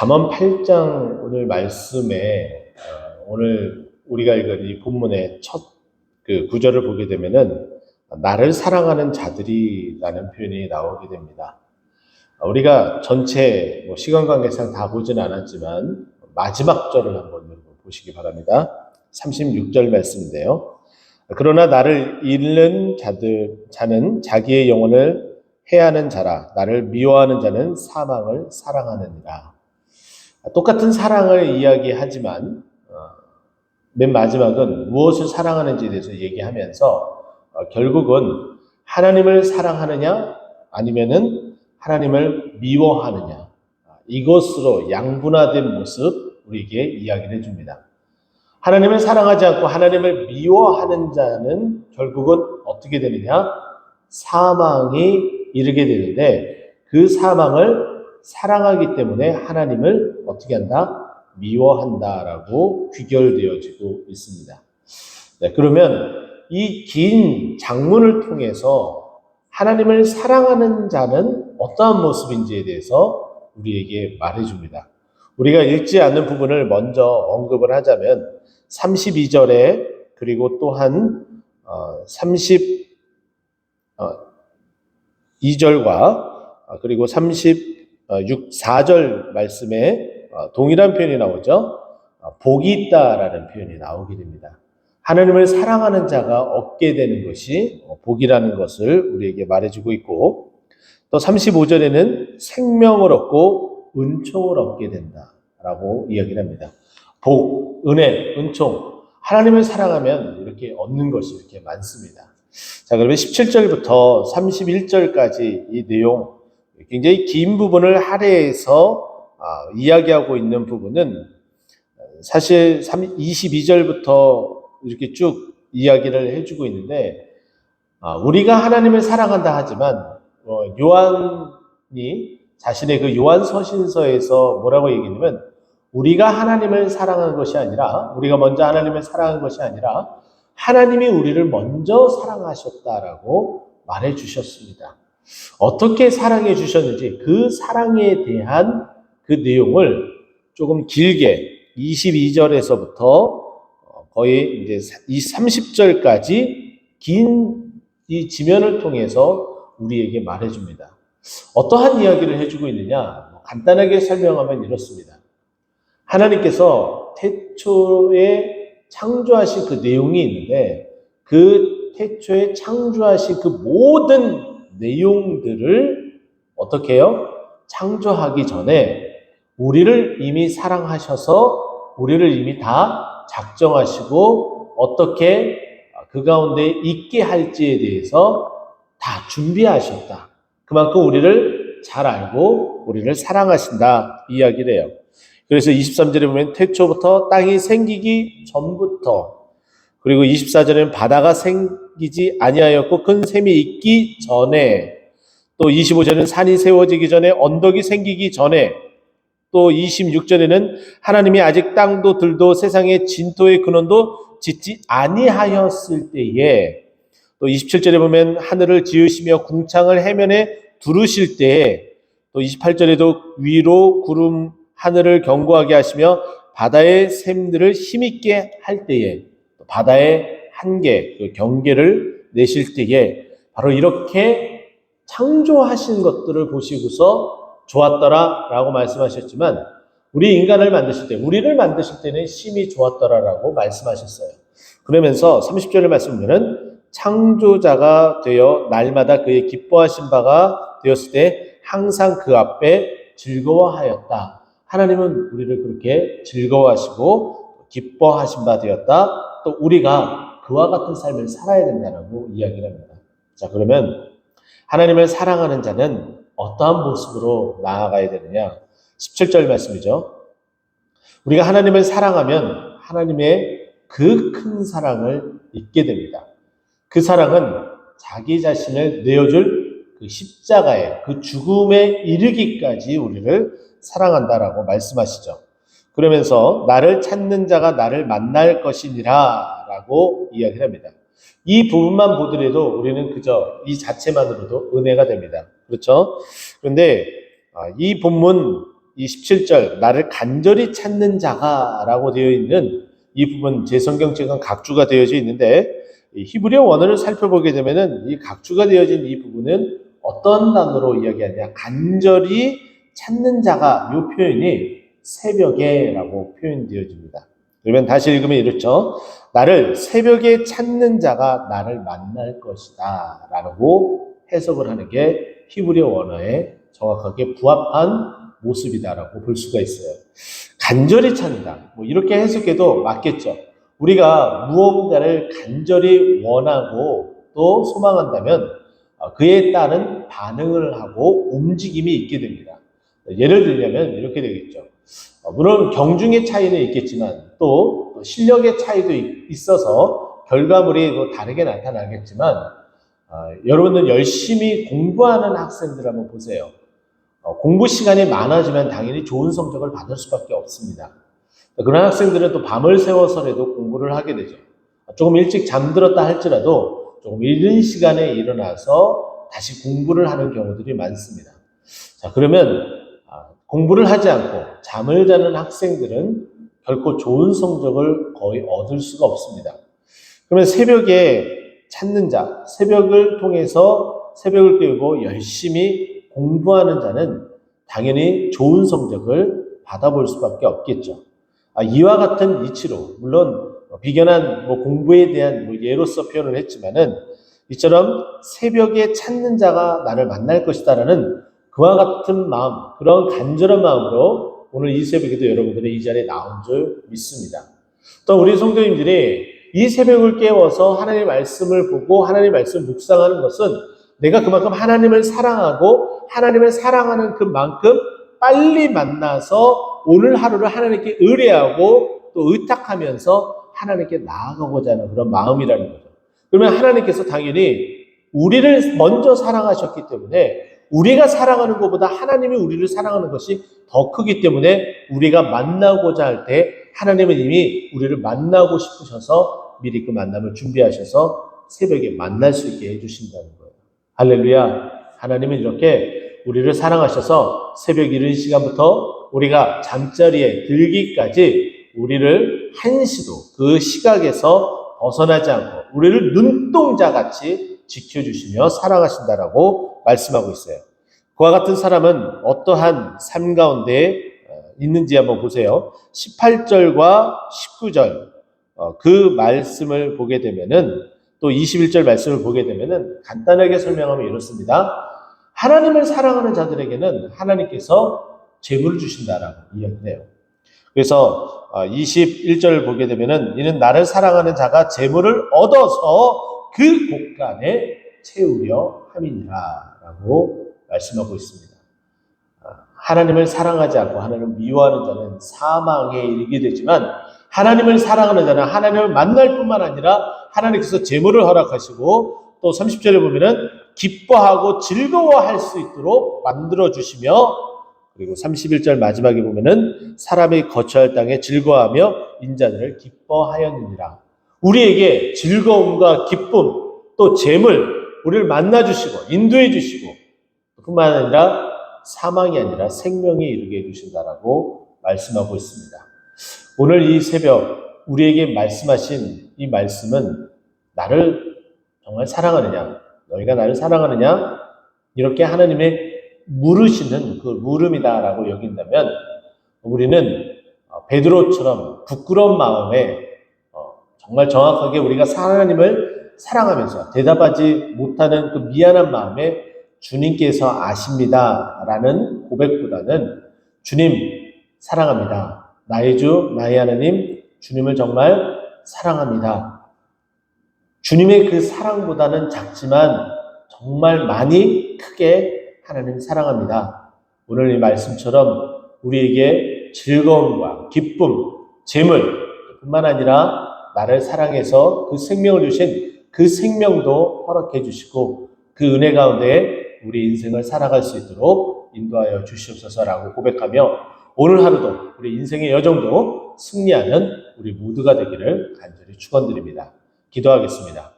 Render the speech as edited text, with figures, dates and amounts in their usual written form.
잠언 8장 오늘 말씀에 오늘 우리가 읽은 이 본문의 첫 그 구절을 보게 되면은 나를 사랑하는 자들이라는 표현이 나오게 됩니다. 우리가 전체 시간 관계상 다 보지는 않았지만 마지막 절을 한번 보시기 바랍니다. 36절 말씀인데요. 그러나 나를 잃는 자는 자기의 영혼을 해하는 자라. 나를 미워하는 자는 사망을 사랑하느니라. 똑같은 사랑을 이야기하지만 맨 마지막은 무엇을 사랑하는지에 대해서 얘기하면서 결국은 하나님을 사랑하느냐 아니면은 하나님을 미워하느냐, 이것으로 양분화된 모습 우리에게 이야기를 해줍니다. 하나님을 사랑하지 않고 하나님을 미워하는 자는 결국은 어떻게 되느냐? 사망이 이르게 되는데, 그 사망을 사랑하기 때문에 하나님을 어떻게 한다? 미워한다라고 귀결되어지고 있습니다. 네, 그러면 이 긴 장문을 통해서 하나님을 사랑하는 자는 어떠한 모습인지에 대해서 우리에게 말해줍니다. 우리가 읽지 않는 부분을 먼저 언급을 하자면 32절에 그리고 또한 32절과 그리고 4절 말씀에 동일한 표현이 나오죠. 복이 있다라는 표현이 나오게 됩니다. 하나님을 사랑하는 자가 얻게 되는 것이 복이라는 것을 우리에게 말해주고 있고, 또 35절에는 생명을 얻고 은총을 얻게 된다라고 이야기를 합니다. 복, 은혜, 은총, 하나님을 사랑하면 이렇게 얻는 것이 이렇게 많습니다. 자, 그러면 17절부터 31절까지 이 내용, 굉장히 긴 부분을 할애해서 이야기하고 있는 부분은 사실 22절부터 이렇게 쭉 이야기를 해주고 있는데, 우리가 하나님을 사랑한다 하지만 요한이 자신의 그 요한서신서에서 뭐라고 얘기했냐면, 우리가 하나님을 사랑하는 것이 아니라, 우리가 먼저 하나님을 사랑한 것이 아니라 하나님이 우리를 먼저 사랑하셨다라고 말해 주셨습니다. 어떻게 사랑해 주셨는지 그 사랑에 대한 그 내용을 조금 길게 22절에서부터 거의 이제 이 30절까지 긴 이 지면을 통해서 우리에게 말해줍니다. 어떠한 이야기를 해주고 있느냐? 간단하게 설명하면 이렇습니다. 하나님께서 태초에 창조하신 그 내용이 있는데, 그 태초에 창조하신 그 모든 내용들을 어떻게 해요? 창조하기 전에 우리를 이미 사랑하셔서 우리를 이미 다 작정하시고 어떻게 그 가운데 있게 할지에 대해서 다 준비하셨다. 그만큼 우리를 잘 알고 우리를 사랑하신다 이야기를 해요. 그래서 23절에 보면 태초부터 땅이 생기기 전부터, 그리고 24절에는 바다가 생기지 아니하였고 큰 샘이 있기 전에, 또 25절에는 산이 세워지기 전에 언덕이 생기기 전에, 또 26절에는 하나님이 아직 땅도 들도 세상의 진토의 근원도 짓지 아니하였을 때에, 또 27절에 보면 하늘을 지으시며 궁창을 해면에 두르실 때에, 또 28절에도 위로 구름 하늘을 견고하게 하시며 바다의 샘들을 힘있게 할 때에, 바다의 한계, 그 경계를 내실 때에, 바로 이렇게 창조하신 것들을 보시고서 좋았더라라고 말씀하셨지만, 우리 인간을 만드실 때, 우리를 만드실 때는 심히 좋았더라라고 말씀하셨어요. 그러면서 30절의 말씀은 창조자가 되어 날마다 그의 기뻐하신 바가 되었을 때 항상 그 앞에 즐거워하였다. 하나님은 우리를 그렇게 즐거워하시고 기뻐하신 바 되었다. 또 우리가 그와 같은 삶을 살아야 된다고 이야기를 합니다. 자, 그러면 하나님을 사랑하는 자는 어떠한 모습으로 나아가야 되느냐? 17절 말씀이죠. 우리가 하나님을 사랑하면 하나님의 그 큰 사랑을 잊게 됩니다. 그 사랑은 자기 자신을 내어줄 그 십자가의 그 죽음에 이르기까지 우리를 사랑한다라고 말씀하시죠. 그러면서 나를 찾는 자가 나를 만날 것이니라 라고 이야기를 합니다. 이 부분만 보더라도 우리는 그저 이 자체만으로도 은혜가 됩니다. 그렇죠? 그런데 이 본문 이 17절 나를 간절히 찾는 자가 라고 되어 있는 이 부분 제 성경책은 각주가 되어져 있는데 히브리어 원어를 살펴보게 되면은 이 각주가 되어진 이 부분은 어떤 단어로 이야기하냐 간절히 찾는 자가 이 표현이 새벽에 라고 표현되어집니다. 그러면 다시 읽으면 이렇죠. 나를 새벽에 찾는 자가 나를 만날 것이다 라고 해석을 하는 게 히브리어 원어에 정확하게 부합한 모습이다라고 볼 수가 있어요. 간절히 찾는다. 뭐 이렇게 해석해도 맞겠죠. 우리가 무언가를 간절히 원하고 또 소망한다면 그에 따른 반응을 하고 움직임이 있게 됩니다. 예를 들자면 이렇게 되겠죠. 물론 경중의 차이는 있겠지만 또 실력의 차이도 있어서 결과물이 또 다르게 나타나겠지만 여러분들 열심히 공부하는 학생들 한번 보세요. 공부 시간이 많아지면 당연히 좋은 성적을 받을 수밖에 없습니다. 그런 학생들은 또 밤을 새워서라도 공부를 하게 되죠. 조금 일찍 잠들었다 할지라도 조금 이른 시간에 일어나서 다시 공부를 하는 경우들이 많습니다. 자, 그러면 공부를 하지 않고 잠을 자는 학생들은 결코 좋은 성적을 거의 얻을 수가 없습니다. 그러면 새벽에 찾는 자, 새벽을 통해서 새벽을 깨우고 열심히 공부하는 자는 당연히 좋은 성적을 받아볼 수밖에 없겠죠. 이와 같은 이치로 물론 비견한 공부에 대한 예로서 표현을 했지만은 이처럼 새벽에 찾는 자가 나를 만날 것이다라는 그와 같은 마음, 그런 간절한 마음으로 오늘 이 새벽에도 여러분들이 이 자리에 나온 줄 믿습니다. 또 우리 성도님들이 이 새벽을 깨워서 하나님의 말씀을 보고 하나님의 말씀을 묵상하는 것은 내가 그만큼 하나님을 사랑하고 하나님을 사랑하는 그만큼 빨리 만나서 오늘 하루를 하나님께 의뢰하고 또 의탁하면서 하나님께 나아가고자 하는 그런 마음이라는 거죠. 그러면 하나님께서 당연히 우리를 먼저 사랑하셨기 때문에 우리가 사랑하는 것보다 하나님이 우리를 사랑하는 것이 더 크기 때문에 우리가 만나고자 할 때 하나님은 이미 우리를 만나고 싶으셔서 미리 그 만남을 준비하셔서 새벽에 만날 수 있게 해주신다는 거예요. 할렐루야. 하나님은 이렇게 우리를 사랑하셔서 새벽 이른 시간부터 우리가 잠자리에 들기까지 우리를 한시도 그 시각에서 벗어나지 않고 우리를 눈동자같이 지켜주시며 사랑하신다라고 말씀하고 있어요. 그와 같은 사람은 어떠한 삶 가운데 있는지 한번 보세요. 18절과 19절 그 말씀을 보게 되면은 또 21절 말씀을 보게 되면은 간단하게 설명하면 이렇습니다. 하나님을 사랑하는 자들에게는 하나님께서 재물을 주신다라고 이야기해요. 그래서 21절을 보게 되면은 이는 나를 사랑하는 자가 재물을 얻어서 그 곳간에 채우려 함이니라라고 말씀하고 있습니다. 하나님을 사랑하지 않고 하나님을 미워하는 자는 사망에 이르게 되지만 하나님을 사랑하는 자는 하나님을 만날 뿐만 아니라 하나님께서 재물을 허락하시고 또 30절에 보면은 기뻐하고 즐거워할 수 있도록 만들어주시며 그리고 31절 마지막에 보면은 사람이 거처할 땅에 즐거워하며 인자들을 기뻐하였느니라. 우리에게 즐거움과 기쁨 또 재물 우리를 만나주시고 인도해주시고 뿐만 아니라 사망이 아니라 생명에 이르게 해주신다라고 말씀하고 있습니다. 오늘 이 새벽 우리에게 말씀하신 이 말씀은 나를 정말 사랑하느냐 너희가 나를 사랑하느냐 이렇게 하나님의 물으시는 그 물음이다라고 여긴다면 우리는 베드로처럼 부끄러운 마음에 정말 정확하게 우리가 하나님을 사랑하면서 대답하지 못하는 그 미안한 마음에 주님께서 아십니다라는 고백보다는 주님 사랑합니다. 나의 주 나의 하나님 주님을 정말 사랑합니다. 주님의 그 사랑보다는 작지만 정말 많이 크게 하나님 사랑합니다. 오늘 이 말씀처럼 우리에게 즐거움과 기쁨, 재물 뿐만 아니라 나를 사랑해서 그 생명을 주신 그 생명도 허락해 주시고 그 은혜 가운데 우리 인생을 살아갈 수 있도록 인도하여 주시옵소서라고 고백하며 오늘 하루도 우리 인생의 여정도 승리하는 우리 모두가 되기를 간절히 축원드립니다. 기도하겠습니다.